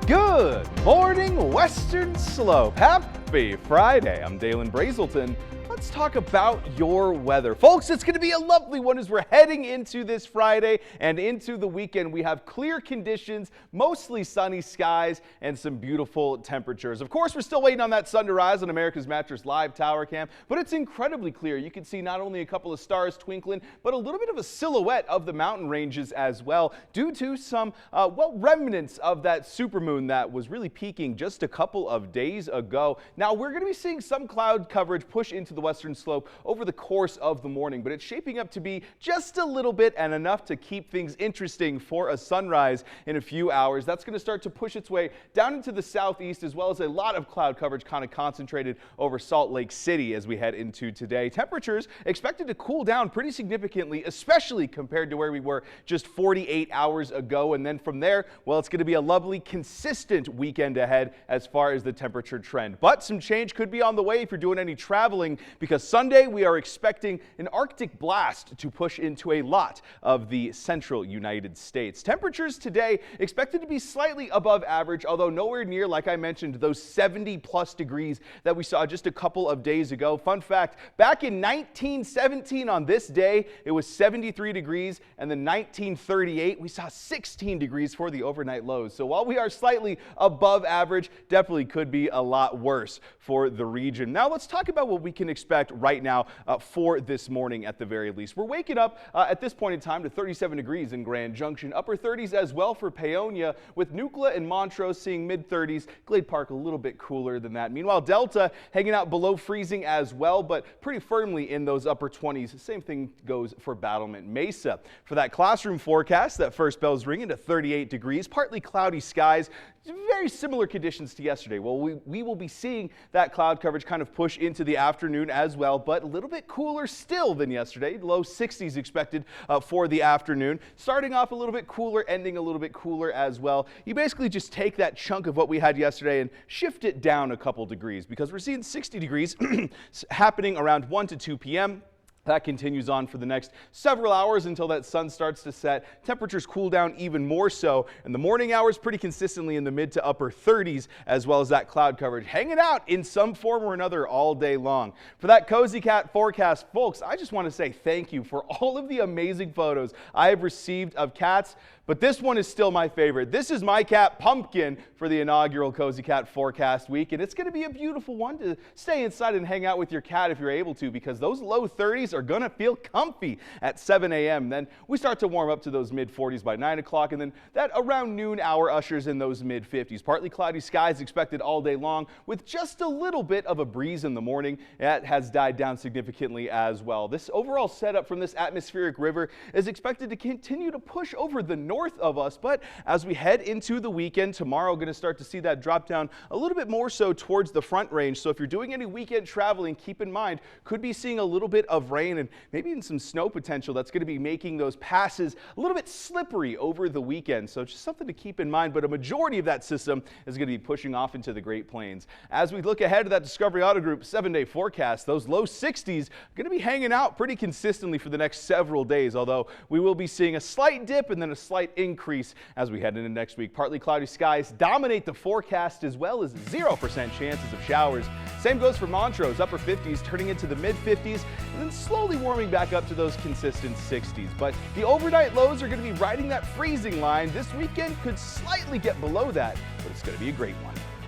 Good morning, Western Slope. Happy Friday. I'm Dalen Brazelton. Let's talk about your weather. Folks, it's going to be a lovely one as we're heading into this Friday and into the weekend. We have clear conditions, mostly sunny skies, and some beautiful temperatures. Of course, we're still waiting on that sun to rise on America's Mattress Live Tower Cam, but it's incredibly clear. You can see not only a couple of stars twinkling, but a little bit of a silhouette of the mountain ranges as well, due to some, remnants of that supermoon that was really peaking just a couple of days ago. Now, we're going to be seeing some cloud coverage push into the Western Slope over the course of the morning, but it's shaping up to be just a little bit and enough to keep things interesting for a sunrise in a few hours. That's going to start to push its way down into the southeast, as well as a lot of cloud coverage kind of concentrated over Salt Lake City as we head into today. Temperatures expected to cool down pretty significantly, especially compared to where we were just 48 hours ago. And then from there, well, it's going to be a lovely, consistent weekend ahead as far as the temperature trend. But some change could be on the way if you're doing any traveling, because Sunday we are expecting an Arctic blast to push into a lot of the central United States. Temperatures today expected to be slightly above average, although nowhere near, like I mentioned, those 70+ degrees that we saw just a couple of days ago. Fun fact, back in 1917 on this day, it was 73 degrees, and then 1938 we saw 16 degrees for the overnight lows. So while we are slightly above average, definitely could be a lot worse for the region. Now let's talk about what we can expect right now for this morning at the very least. We're waking up at this point in time to 37 degrees in Grand Junction, upper 30s as well for Paonia, with Nucla and Montrose seeing mid-30s, Glade Park a little bit cooler than that. Meanwhile, Delta hanging out below freezing as well, but pretty firmly in those upper 20s. Same thing goes for Battlement Mesa. For that classroom forecast, that first bell's ringing to 38 degrees, partly cloudy skies, very similar conditions to yesterday. Well, we will be seeing that cloud coverage kind of push into the afternoon as well, but a little bit cooler still than yesterday. Low 60s expected for the afternoon. Starting off a little bit cooler, ending a little bit cooler as well. You basically just take that chunk of what we had yesterday and shift it down a couple degrees, because we're seeing 60 degrees happening around 1 to 2 p.m. That continues on for the next several hours until that sun starts to set. Temperatures cool down even more so in the morning hours, pretty consistently in the mid to upper 30s, as well as that cloud coverage hanging out in some form or another all day long. For that Cozy Cat forecast, folks, I just want to say thank you for all of the amazing photos I have received of cats, but this one is still my favorite. This is my cat Pumpkin for the inaugural Cozy Cat forecast week, and it's going to be a beautiful one to stay inside and hang out with your cat if you're able to, because those low 30s are going to feel comfy at 7 a.m. Then we start to warm up to those mid 40s by 9 o'clock, and then that around noon hour ushers in those mid 50s. Partly cloudy skies expected all day long, with just a little bit of a breeze in the morning. That has died down significantly as well. This overall setup from this atmospheric river is expected to continue to push over the north of us, but as we head into the weekend, tomorrow going to start to see that drop down a little bit more so towards the front range. So if you're doing any weekend traveling, keep in mind, could be seeing a little bit of rain and maybe even some snow potential that's going to be making those passes a little bit slippery over the weekend. So just something to keep in mind, but a majority of that system is going to be pushing off into the Great Plains. As we look ahead to that Discovery Auto Group 7-day forecast, those low 60s are going to be hanging out pretty consistently for the next several days, although we will be seeing a slight dip and then a slight increase as we head into next week. Partly cloudy skies dominate the forecast, as well as 0% chances of showers. Same goes for Montrose, upper 50s turning into the mid 50s, and then slowly warming back up to those consistent 60s. But the overnight lows are going to be riding that freezing line. This weekend could slightly get below that, but it's going to be a great one.